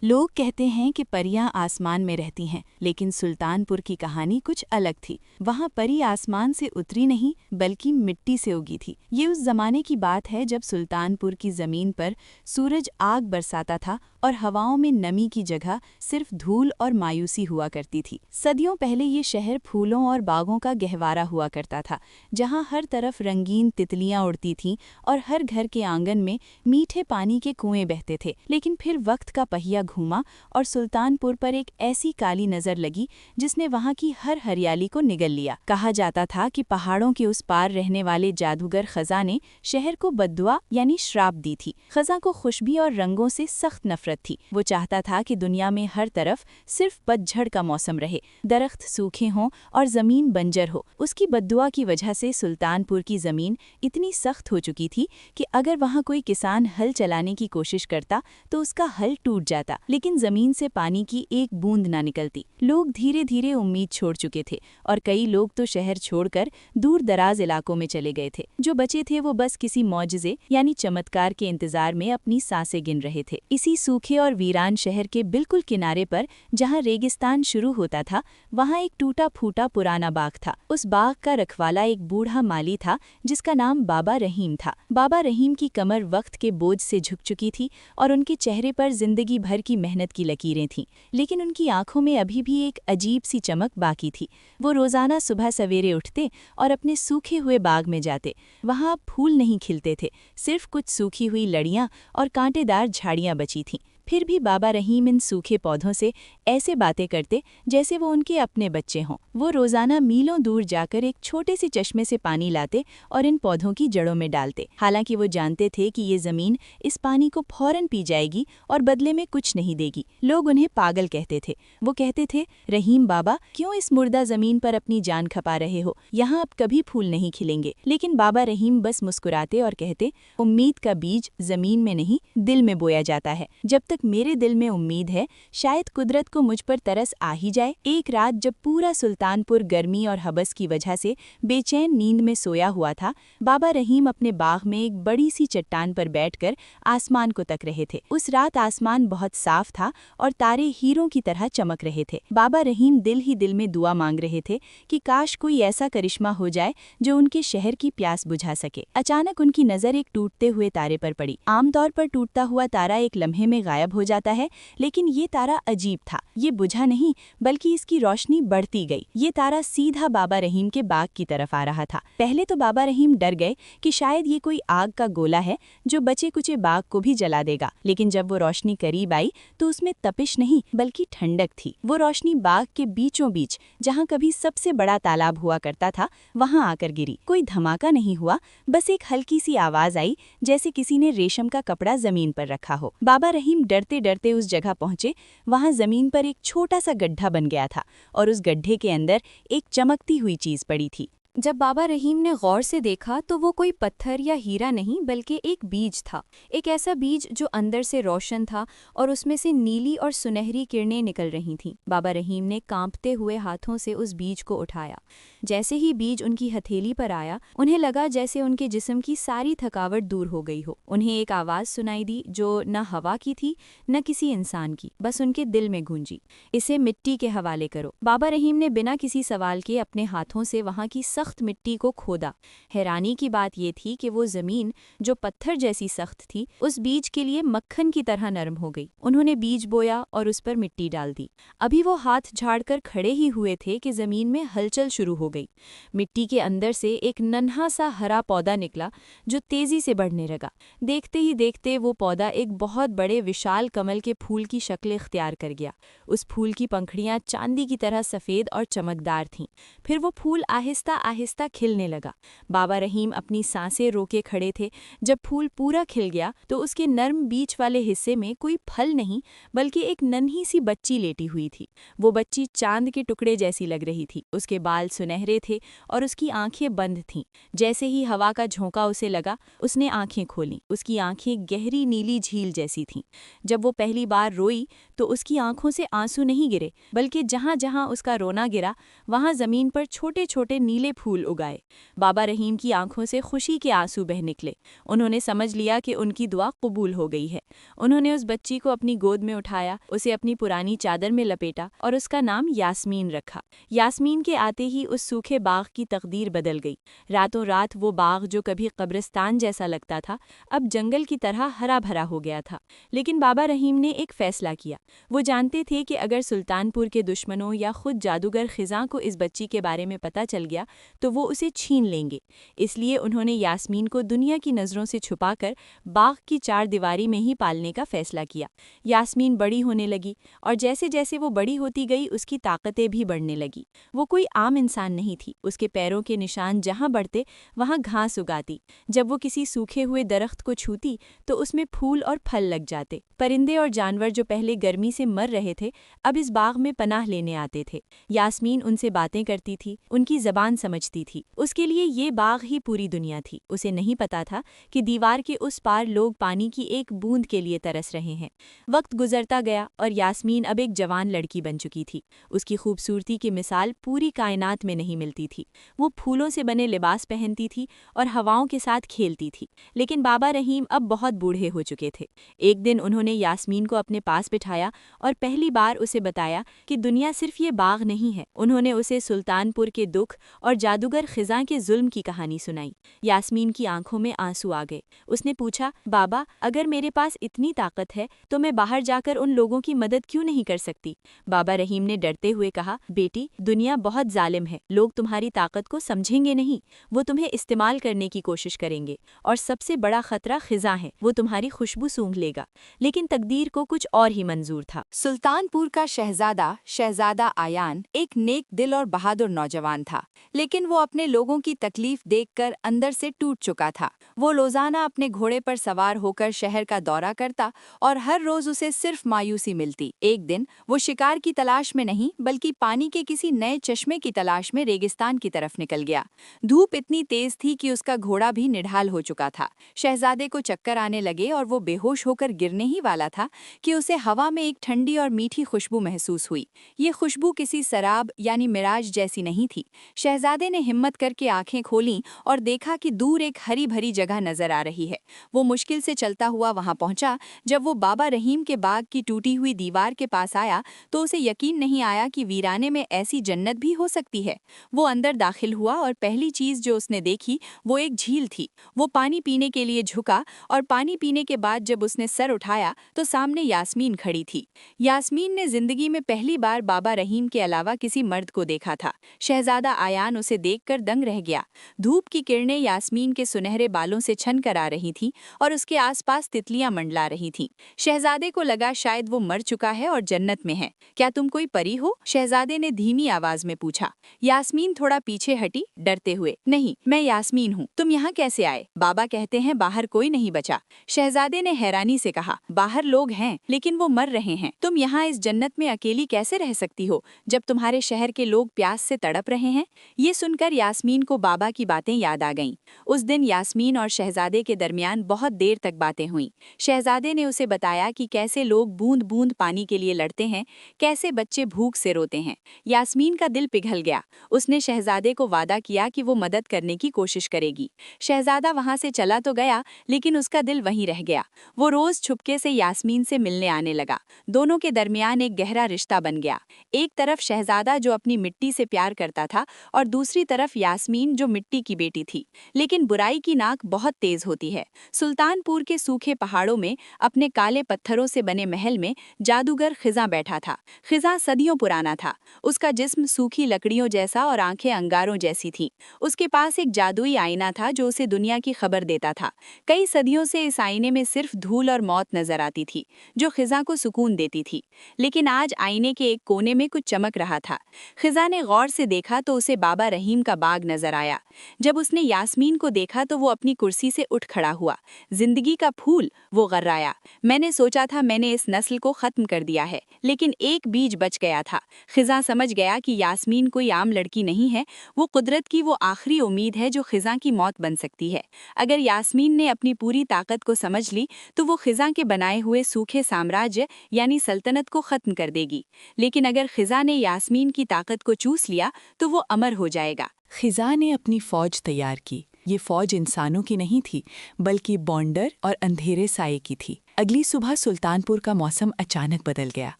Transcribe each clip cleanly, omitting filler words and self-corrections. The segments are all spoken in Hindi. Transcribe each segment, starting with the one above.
लोग कहते हैं कि परियां आसमान में रहती हैं, लेकिन सुल्तानपुर की कहानी कुछ अलग थी। वहां परी आसमान से उतरी नहीं, बल्कि मिट्टी से उगी थी। ये उस जमाने की बात है जब सुल्तानपुर की जमीन पर सूरज आग बरसाता था और हवाओं में नमी की जगह सिर्फ धूल और मायूसी हुआ करती थी। सदियों पहले ये शहर फूलों और बागों का गहवारा हुआ करता था, जहां हर तरफ रंगीन तितलियां उड़ती थीं और हर घर के आंगन में मीठे पानी के कुएं बहते थे। लेकिन फिर वक्त का पहिया घूमा और सुल्तानपुर पर एक ऐसी काली नजर लगी जिसने वहां की हर हरियाली को निगल लिया। कहा जाता था कि पहाड़ों के उस पार रहने वाले जादूगर खजा ने शहर को बद्दुआ यानी श्राप दी थी। खजा को खुशबू और रंगों से सख्त नफरत थी। वो चाहता था कि दुनिया में हर तरफ सिर्फ पतझड़ का मौसम रहे, दरख्त सूखे हों और जमीन बंजर हो। उसकी बद्दुआ की वजह से सुल्तानपुर की जमीन इतनी सख्त हो चुकी थी कि अगर वहां कोई किसान हल चलाने की कोशिश करता तो उसका हल टूट जाता, लेकिन जमीन से पानी की एक बूंद ना निकलती। लोग धीरे धीरे उम्मीद छोड़ चुके थे और कई लोग तो शहर छोड़कर दूर दराज इलाकों में चले गए थे। जो बचे थे वो बस किसी मौजज़े यानी चमत्कार के इंतजार में अपनी सांसें गिन रहे थे। इसी सूखे और वीरान शहर के बिल्कुल किनारे पर, जहां रेगिस्तान शुरू होता था, वहां एक टूटा फूटा पुराना बाग था। उस बाग का रखवाला एक बूढ़ा माली था जिसका नाम बाबा रहीम था। बाबा रहीम की कमर वक्त के बोझ से झुक चुकी थी और उनके चेहरे पर जिंदगी भर की मेहनत की लकीरें थीं, लेकिन उनकी आंखों में अभी भी एक अजीब सी चमक बाकी थी। वो रोजाना सुबह सवेरे उठते और अपने सूखे हुए बाग में जाते। वहां अब फूल नहीं खिलते थे, सिर्फ कुछ सूखी हुई लड़ियां और कांटेदार झाड़ियां बची थीं। फिर भी बाबा रहीम इन सूखे पौधों से ऐसे बातें करते जैसे वो उनके अपने बच्चे हों। वो रोजाना मीलों दूर जाकर एक छोटे से चश्मे से पानी लाते और इन पौधों की जड़ों में डालते। हालांकि वो जानते थे कि ये जमीन इस पानी को फौरन पी जाएगी और बदले में कुछ नहीं देगी। लोग उन्हें पागल कहते थे। वो कहते थे, रहीम बाबा, क्यों इस मुर्दा जमीन पर अपनी जान खपा रहे हो? यहाँ अब कभी फूल नहीं खिलेंगे। लेकिन बाबा रहीम बस मुस्कुराते और कहते, उम्मीद का बीज जमीन में नहीं, दिल में बोया जाता है। जब तक मेरे दिल में उम्मीद है, शायद कुदरत को मुझ पर तरस आ ही जाए। एक रात जब पूरा सुल्तानपुर गर्मी और हबस की वजह से बेचैन नींद में सोया हुआ था, बाबा रहीम अपने बाग में एक बड़ी सी चट्टान पर बैठकर आसमान को तक रहे थे। उस रात आसमान बहुत साफ था और तारे हीरों की तरह चमक रहे थे। बाबा रहीम दिल ही दिल में दुआ मांग रहे थे कि काश कोई ऐसा करिश्मा हो जाए जो उनके शहर की प्यास बुझा सके। अचानक उनकी नजर एक टूटते हुए तारे पर पड़ी। आमतौर पर टूटता हुआ तारा एक लम्हे में गायब हो जाता है, लेकिन ये तारा अजीब था। ये बुझा नहीं, बल्कि इसकी रोशनी बढ़ती गई। ये तारा सीधा बाबा रहीम के बाग की तरफ आ रहा था। पहले तो बाबा रहीम डर गए कि शायद ये कोई आग का गोला है जो बचे कुचे बाग को भी जला देगा, लेकिन जब वो रोशनी करीब आई तो उसमें तपिश नहीं बल्कि ठंडक थी। वो रोशनी बाग के बीचों बीच, जहाँ कभी सबसे बड़ा तालाब हुआ करता था, वहाँ आकर गिरी। कोई धमाका नहीं हुआ, बस एक हल्की सी आवाज आई जैसे किसी ने रेशम का कपड़ा जमीन पर रखा हो। बाबा रहीम डरते डरते उस जगह पहुंचे। वहां जमीन पर एक छोटा सा गड्ढा बन गया था और उस गड्ढे के अंदर एक चमकती हुई चीज पड़ी थी। जब बाबा रहीम ने गौर से देखा तो वो कोई पत्थर या हीरा नहीं बल्कि एक बीज था। एक ऐसा बीज जो अंदर से रोशन था और उसमें से नीली और सुनहरी किरणें निकल रही थीं। बाबा रहीम ने कांपते हुए हाथों से उस बीज को उठाया। जैसे ही बीज उनकी हथेली पर आया, उन्हें लगा जैसे उनके जिस्म की सारी थकावट दूर हो गई हो। उन्हें एक आवाज़ सुनाई दी जो न हवा की थी न किसी इंसान की, बस उनके दिल में गूंजी, इसे मिट्टी के हवाले करो। बाबा रहीम ने बिना किसी सवाल के अपने हाथों से वहाँ की सख्त मिट्टी को खोदा। हैरानी की बात यह थी कि वो जमीन जो पत्थर जैसी सख्त थी, उस बीज के लिए मक्खन की तरह नरम हो गई। उन्होंने बीज बोया और उस पर मिट्टी डाल दी। अभी वो हाथ झाड़कर खड़े ही हुए थे कि जमीन में हलचल शुरू हो गई। मिट्टी के अंदर से एक नन्हा सा हरा पौधा निकला जो तेजी से बढ़ने लगा। देखते ही देखते वो पौधा एक बहुत बड़े विशाल कमल के फूल की शक्ल इख्तियार कर गया। उस फूल की पंखुड़ियां चांदी की तरह सफेद और चमकदार थीं। फिर वो फूल आहिस्ता आहिस्ता खिलने लगा। बाबा रहीम अपनी सांसें रोके खड़े थे। जब फूल पूरा खिल गया तो उसके नर्म बीच वाले हिस्से में कोई फल नहीं बल्कि एक नन्ही सी बच्ची लेटी हुई थी। वो बच्ची चांद के टुकड़े जैसी लग रही थी। उसके बाल सुनहरे थे और उसकी आंखें बंद थीं। जैसे ही हवा का झोंका उसे लगा, उसने आंखें खोलीं। उसकी आंखें गहरी नीली झील जैसी थीं। जब वो पहली बार रोई तो उसकी आंखों से आंसू नहीं गिरे, बल्कि जहां जहां उसका रोना गिरा वहां जमीन पर छोटे छोटे नीले फूल उगाए। बाबा रहीम की आंखों से खुशी के आंसू बह निकले। उन्होंने समझ लिया कि उनकी दुआ कबूल हो गई है। उन्होंने उस बच्ची को अपनी गोद में उठाया, उसे अपनी पुरानी चादर में लपेटा और उसका नाम यास्मीन रखा। यास्मीन के आते ही उस सूखे बाग की तकदीर बदल गई। रातों रात वो बाग जो कभी कब्रिस्तान जैसा लगता था, अब जंगल की तरह हरा भरा हो गया था। लेकिन बाबा रहीम ने एक फैसला किया। वो जानते थे कि अगर सुल्तानपुर के दुश्मनों या खुद जादूगर खिज़ां को इस बच्ची के बारे में पता चल गया तो वो उसे छीन लेंगे। इसलिए उन्होंने यास्मीन को दुनिया की नज़रों से छुपाकर बाग की चारदीवारी में ही पालने का फैसला किया। यास्मीन बड़ी होने लगी और जैसे जैसे वो बड़ी होती गई उसकी ताकतें भी बढ़ने लगी। वो कोई आम इंसान नहीं थी। उसके पैरों के निशान जहाँ बढ़ते वहाँ घास उगाती। जब वो किसी सूखे हुए दरख्त को छूती तो उसमें फूल और फल लग जाते। परिंदे और जानवर जो पहले गर्मी से मर रहे थे अब इस बाग में पनाह लेने आते थे। यास्मीन उनसे बातें करती थी, उनकी ज़बान समझती थी। उसके लिए ये बाग ही पूरी दुनिया थी। उसे नहीं पता था कि दीवार के उस पार लोग पानी की एक बूंद के लिए तरस रहे हैं। वक्त गुजरता गया और यास्मीन अब एक जवान लड़की बन चुकी थी। उसकी खूबसूरती की मिसाल पूरी कायनात में नहीं मिलती थी। वो फूलों से बने लिबास पहनती थी और हवाओं के साथ खेलती थी। लेकिन बाबा रहीम अब बहुत बूढ़े हो चुके थे। एक दिन उन्होंने यास्मीन को अपने पास बिठाया और पहली बार उसे बताया कि दुनिया सिर्फ ये बाग नहीं है। उन्होंने उसे सुल्तानपुर के दुख और जादूगर खिज़ां के जुल्म की कहानी सुनाई। यास्मीन की आंखों में आंसू आ गए। उसने पूछा, बाबा, अगर मेरे पास इतनी ताकत है तो मैं बाहर जाकर उन लोगों की मदद क्यों नहीं कर सकती? बाबा रहीम ने डरते हुए कहा, बेटी, दुनिया बहुत जालिम है। लोग तुम्हारी ताकत को समझेंगे नहीं, वो तुम्हें इस्तेमाल करने की कोशिश करेंगे। और सबसे बड़ा खतरा खिज़ां है, वो तुम्हारी खुशबू सूंघ लेगा। लेकिन तकदीर को कुछ और ही मंजूर था। सुल्तानपुर का शहजादा आयान एक नेक दिल और बहादुर नौजवान था, लेकिन वो अपने लोगों की तकलीफ देखकर अंदर से टूट चुका था। वो रोजाना अपने घोड़े पर सवार होकर शहर का दौरा करता और हर रोज उसे सिर्फ मायूसी मिलती। एक दिन वो शिकार की तलाश में नहीं बल्कि पानी के किसी नए चश्मे की तलाश में रेगिस्तान की तरफ निकल गया। धूप इतनी तेज थी कि उसका घोड़ा भी निढाल हो चुका था। शहजादे को चक्कर आने लगे और वो बेहोश होकर गिरने ही वाला था कि उसे हवा में एक ठंडी और मीठी खुशबू महसूस हुई। ये खुशबू किसी शराब यानी मिराज जैसी नहीं थी। शहजादे ने हिम्मत करके आंखें खोलीं और देखा कि दूर एक हरी भरी जगह नजर आ रही है। वो मुश्किल से चलता हुआ वहां पहुंचा। जब वो बाबा रहीम के बाग की टूटी हुई दीवार के पास आया तो उसे यकीन नहीं आया कि वीराने में ऐसी जन्नत भी हो सकती है। वो अंदर दाखिल हुआ और पहली चीज जो उसने देखी वो एक झील थी। वो पानी पीने के लिए झुका और पानी पीने के बाद जब उसने सर उठाया तो सामने यास्मीन खड़ी थी। यास्मीन ने जिंदगी में पहली बार बाबा रहीम के अलावा किसी मर्द को देखा था। शहजादा आयान उसे देखकर दंग रह गया। धूप की किरणें यास्मीन के सुनहरे बालों से छन कर आ रही थीं और उसके आसपास तितलियां मंडला रही थीं। शहजादे को लगा शायद वो मर चुका है और जन्नत में है। क्या तुम कोई परी हो? शहजादे ने धीमी आवाज में पूछा। यास्मीन थोड़ा पीछे हटी, डरते हुए। नहीं, मैं यास्मीन हूँ। तुम यहाँ कैसे आए? बाबा कहते हैं बाहर कोई नहीं बचा। शहजादे ने हैरानी से कहा, बाहर लोग हैं लेकिन वो मर रहे हैं। तुम यहाँ इस जन्नत में अकेली कैसे रह सकती हो जब तुम्हारे शहर के लोग प्यास से तड़प रहे हैं? ये सुनकर यास्मीन को बाबा की बातें याद आ गईं। उस दिन यास्मीन और शहजादे के दरमियान बहुत देर तक बातें हुईं। शहजादे ने उसे बताया कि कैसे लोग बूंद बूंद पानी के लिए लड़ते हैं, कैसे बच्चे भूख से रोते हैं। यास्मीन का दिल पिघल गया। उसने शहजादे को वादा किया कि वो मदद करने की कोशिश करेगी। शहजादा वहां से चला तो गया लेकिन उसका दिल वहीं रह गया। वो रोज छुपके से यास्मीन से मिलने आने लगा। दोनों के दरमियान एक गहरा रिश्ता बन गया। एक तरफ शहजादा जो अपनी मिट्टी से प्यार करता था और दूसरी तरफ यास्मीन जो मिट्टी की बेटी थी। लेकिन बुराई की नाक बहुत तेज होती है। सुल्तानपुर के सूखे पहाड़ों में अपने काले पत्थरों से बने महल में जादूगर खिज़ां बैठा था। खिज़ां सदियों पुराना था। उसका जिस्म सूखी लकड़ियों जैसा और आंखें अंगारों जैसी थीं। उसके पास एक जादुई आईना था जो उसे दुनिया की खबर देता था। कई सदियों से इस आईने में सिर्फ धूल और मौत नजर आती थी जो खिज़ां को सुकून देती थी। लेकिन आज आईने के एक कोने में कुछ चमक रहा था। खिज़ां ने गौर से देखा तो उसे बाबा रहीम का बाग नजर आया। जब उसने यास्मीन को देखा तो वो अपनी कुर्सी से उठ खड़ा हुआ। जिंदगी का फूल, वो गर्राया। मैंने सोचा था मैंने इस नस्ल को खत्म कर दिया है, लेकिन एक बीज बच गया था। खिज़ां समझ गया कि यास्मीन कोई आम लड़की नहीं है, वो कुदरत की वो आखिरी उम्मीद है जो खिज़ां की मौत बन सकती है। अगर यास्मीन ने अपनी पूरी ताकत को समझ ली तो वो खिज़ां के बनाए हुए सूखे साम्राज्य यानी सल्तनत को खत्म कर देगी। लेकिन अगर खिज़ां ने यास्मीन की ताकत को चूस लिया तो वो अमर हो जाएगी। जाएगा। खिजा ने अपनी फौज तैयार की। ये फौज इंसानों की नहीं थी, बल्कि बॉन्डर और अंधेरे साये की थी। अगली सुबह सुल्तानपुर का मौसम अचानक बदल गया।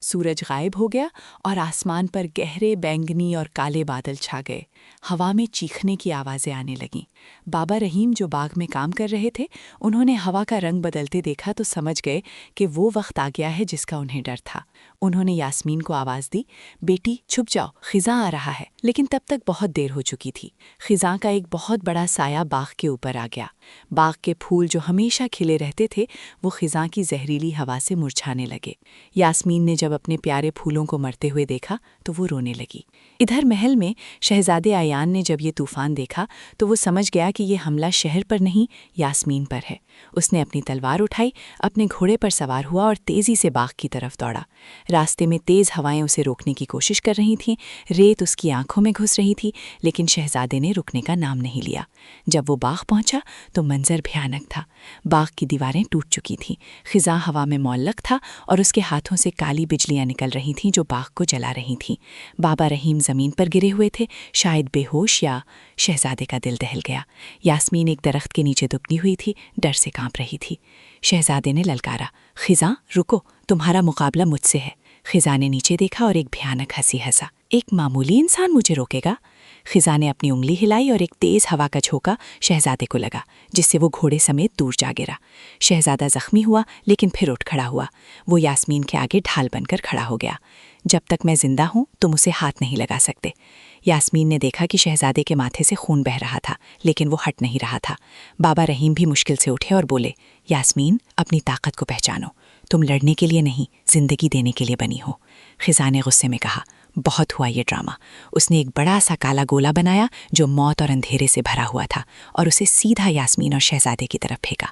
सूरज गायब हो गया और आसमान पर गहरे बैंगनी और काले बादल छा गए। हवा में चीखने की आवाज़ें आने लगीं। बाबा रहीम जो बाग में काम कर रहे थे, उन्होंने हवा का रंग बदलते देखा तो समझ गए कि वो वक्त आ गया है जिसका उन्हें डर था। उन्होंने यास्मीन को आवाज़ दी, बेटी छुप जाओ, खिजा आ रहा है। लेकिन तब तक बहुत देर हो चुकी थी। खिजा का एक बहुत बड़ा साया बाग के ऊपर आ गया। बाग के फूल जो हमेशा खिले रहते थे, वो खिजा की जहरीली हवा से मुरझाने लगे। यास्मीन ने जब अपने प्यारे फूलों को मरते हुए देखा तो वो रोने लगी। इधर महल में शहजादे आयान ने जब ये तूफान देखा तो वो समझ गया कि ये हमला शहर पर नहीं, यास्मीन पर है। उसने अपनी तलवार उठाई, अपने घोड़े पर सवार हुआ और तेज़ी से बाग की तरफ दौड़ा। रास्ते में तेज़ हवाएं उसे रोकने की कोशिश कर रही थीं, रेत उसकी आंखों में घुस रही थी, लेकिन शहजादे ने रुकने का नाम नहीं लिया। जब वो बाग पहुंचा तो मंजर भयानक था। बाग की दीवारें टूट चुकी थीं, खिजा हवा में मौल्लक था और उसके हाथों से काली बिजलियां निकल रही थीं जो बाग को जला रही थीं। बाबा रहीम ज़मीन पर गिरे हुए थे, शायद बेहोश, या शहजादे का दिल दहल गया। यास्मीन एक दरख्त के नीचे दुबकी हुई थी, डर से कांप रही थी। शहजादे ने ललकारा, खिजा रुको, तुम्हारा मुकाबला मुझसे है। खिजा ने नीचे देखा और एक भयानक हंसी हंसा। एक मामूली इंसान मुझे रोकेगा? खिजा ने अपनी उंगली हिलाई और एक तेज़ हवा का झोंका शहजादे को लगा, जिससे वो घोड़े समेत दूर जा गिरा। शहजादा जख्मी हुआ, लेकिन फिर उठ खड़ा हुआ। वो यास्मीन के आगे ढाल बनकर खड़ा हो गया। जब तक मैं जिंदा हूँ तुम उसे हाथ नहीं लगा सकते। यास्मीन ने देखा कि शहजादे के माथे से खून बह रहा था, लेकिन वो हट नहीं रहा था। बाबा रहीम भी मुश्किल से उठे और बोले, यास्मीन, अपनी ताकत को पहचानो। तुम लड़ने के लिए नहीं, जिंदगी देने के लिए बनी हो। खिजा ने गुस्से में कहा, बहुत हुआ ये ड्रामा। उसने एक बड़ा सा काला गोला बनाया जो मौत और अंधेरे से भरा हुआ था, और उसे सीधा यास्मीन और शहजादे की तरफ फेंका।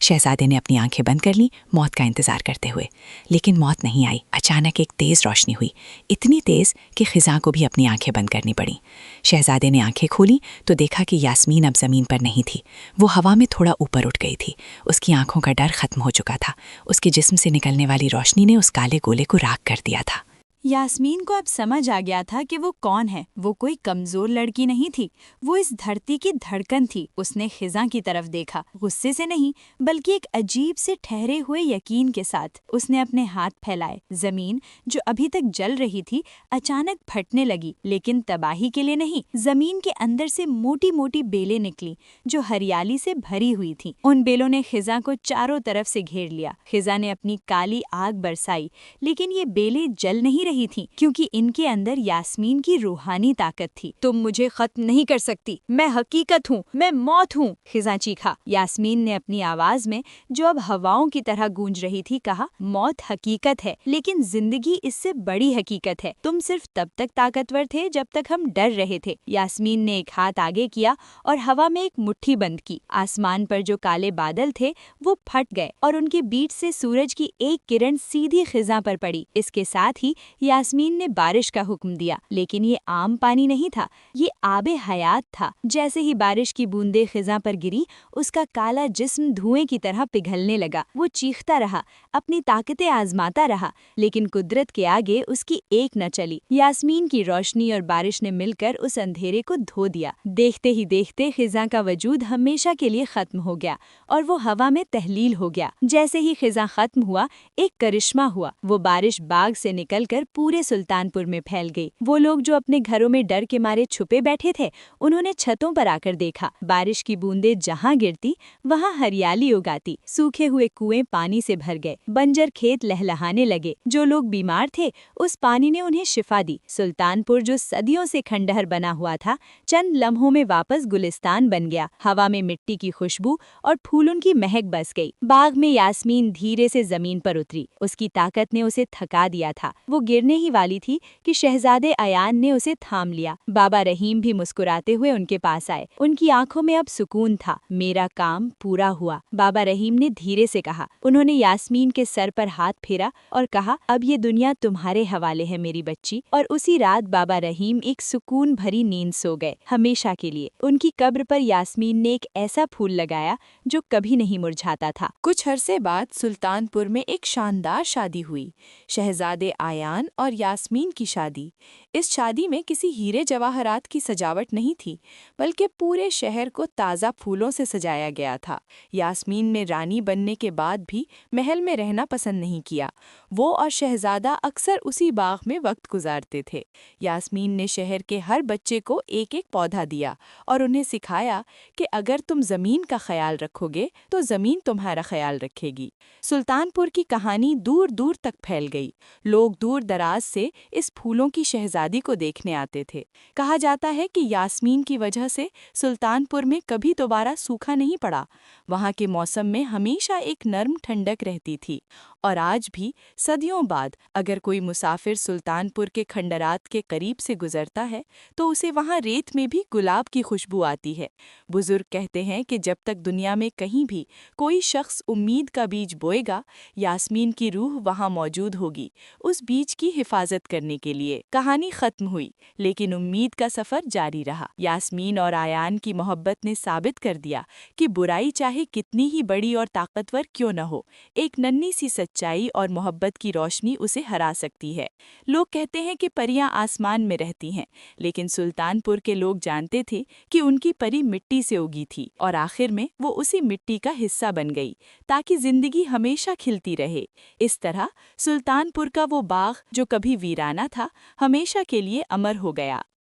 शहजादे ने अपनी आंखें बंद कर लीं, मौत का इंतजार करते हुए। लेकिन मौत नहीं आई। अचानक एक तेज़ रोशनी हुई, इतनी तेज़ कि खिजा को भी अपनी आंखें बंद करनी पड़ी। शहजादे ने आंखें खोली तो देखा कि यास्मीन अब ज़मीन पर नहीं थी, वो हवा में थोड़ा ऊपर उठ गई थी। उसकी आंखों का डर खत्म हो चुका था। उसके जिस्म से निकलने वाली रोशनी ने उस काले गोले को राख कर दिया था। यास्मीन को अब समझ आ गया था कि वो कौन है। वो कोई कमजोर लड़की नहीं थी, वो इस धरती की धड़कन थी। उसने खिजा की तरफ देखा, गुस्से से नहीं बल्कि एक अजीब से ठहरे हुए यकीन के साथ। उसने अपने हाथ फैलाए। जमीन जो अभी तक जल रही थी अचानक फटने लगी, लेकिन तबाही के लिए नहीं। जमीन के अंदर से मोटी मोटी बेलें निकली जो हरियाली से भरी हुई थी। उन बेलों ने खिजा को चारों तरफ से घेर लिया। खिजा ने अपनी काली आग बरसाई, लेकिन ये बेलें जल नहीं रही थीं, क्योंकि इनके अंदर यास्मीन की रूहानी ताकत थी। तुम मुझे खत्म नहीं कर सकती, मैं हकीकत हूँ, मैं मौत हूँ, खिजा चीखा। यास्मीन ने अपनी आवाज में, जो अब हवाओं की तरह गूंज रही थी, कहा, मौत हकीकत है, लेकिन जिंदगी इससे बड़ी हकीकत है। तुम सिर्फ तब तक ताकतवर थे जब तक हम डर रहे थे। यास्मीन ने एक हाथ आगे किया और हवा में एक मुट्ठी बंद की। आसमान पर जो काले बादल थे वो फट गए और उनके बीच से सूरज की एक किरण सीधी खिजा पर पड़ी। इसके साथ ही यास्मीन ने बारिश का हुक्म दिया, लेकिन ये आम पानी नहीं था, ये आबे हयात था। जैसे ही बारिश की बूंदें खिजा पर गिरी, उसका काला जिस्म धुएं की तरह पिघलने लगा। वो चीखता रहा, अपनी ताकतें आजमाता रहा, लेकिन कुदरत के आगे उसकी एक न चली। यास्मीन की रोशनी और बारिश ने मिलकर उस अंधेरे को धो दिया। देखते ही देखते खिजा का वजूद हमेशा के लिए खत्म हो गया और वो हवा में तहलील हो गया। जैसे ही खिजा खत्म हुआ, एक करिश्मा हुआ। वो बारिश बाग से निकलकर पूरे सुल्तानपुर में फैल गई। वो लोग जो अपने घरों में डर के मारे छुपे बैठे थे, उन्होंने छतों पर आकर देखा। बारिश की बूंदें जहाँ गिरती वहाँ हरियाली उगाती। सूखे हुए कुएं पानी से भर गए, बंजर खेत लहलहाने लगे। जो लोग बीमार थे, उस पानी ने उन्हें शिफा दी। सुल्तानपुर जो सदियों से खंडहर बना हुआ था, चंद लम्हों में वापस गुलिस्तान बन गया। हवा में मिट्टी की खुशबू और फूलों की महक बस गई। बाग में यास्मीन धीरे से जमीन पर उतरी। उसकी ताकत ने उसे थका दिया था। वो गिरने ही वाली थी कि शहजादे अयान ने उसे थाम लिया। बाबा रहीम भी मुस्कुराते हुए उनके पास आए। उनकी आंखों में अब सुकून था। मेरा काम पूरा हुआ, बाबा रहीम ने धीरे से कहा। उन्होंने यास्मीन के सर पर हाथ फेरा और कहा, अब ये दुनिया तुम्हारे हवाले है मेरी बच्ची। और उसी रात बाबा रहीम एक सुकून भरी नींद सो गए, हमेशा के लिए। उनकी कब्र पर यास्मीन ने एक ऐसा फूल लगाया जो कभी नहीं मुरझाता था। कुछ अरसे बाद सुल्तानपुर में एक शानदार शादी हुई। शहजादे आयान सुल्तान और यास्मीन की शादी। इस शादी में किसी हीरे जवाहरात की सजावट नहीं थी, बल्कि पूरे शहर को ताज़ा फूलों से सजाया गया था। यास्मीन ने रानी बनने के बाद भी महल में रहना पसंद नहीं किया। वो और शहजादा अक्सर उसी बाग में वक्त गुजारते थे। यास्मीन ने शहर के हर बच्चे को एक एक पौधा दिया और उन्हें सिखाया कि अगर तुम ज़मीन का ख्याल रखोगे तो ज़मीन तुम्हारा ख्याल रखेगी। सुल्तानपुर की कहानी दूर दूर तक फैल गई। लोग दूर दराज से इस फूलों की शहजादी को देखने आते थे। कहा जाता है कि यास्मीन की वजह से सुल्तानपुर में कभी दोबारा सूखा नहीं पड़ा। वहाँ के मौसम में हमेशा एक नर्म ठंडक रहती थी और आज भी सदियों बाद अगर कोई मुसाफिर सुल्तानपुर के खंडरात के करीब से गुजरता है तो उसे वहाँ रेत में भी गुलाब की खुशबू आती है। बुजुर्ग कहते हैं कि जब तक दुनिया में कहीं भी कोई शख्स उम्मीद का बीज बोएगा, यास्मीन की रूह वहाँ मौजूद होगी उस बीज की हिफाजत करने के लिए। कहानी खत्म हुई, लेकिन उम्मीद का सफर जारी रहा। यास्मीन और आयान की मोहब्बत ने साबित कर दिया कि बुराई चाहे कितनी ही बड़ी और ताकतवर क्यों न हो, एक नन्ही सी सच्चाई और मोहब्बत की रोशनी उसे हरा सकती है। लोग कहते हैं कि परियां आसमान में रहती हैं, लेकिन सुल्तानपुर के लोग जानते थे कि उनकी परी मिट्टी से उगी थी और आखिर में वो उसी मिट्टी का हिस्सा बन गई ताकि जिंदगी हमेशा खिलती रहे। इस तरह सुल्तानपुर का वो बाग जो कभी वीराना था, हमेशा के लिए अमर हो गया।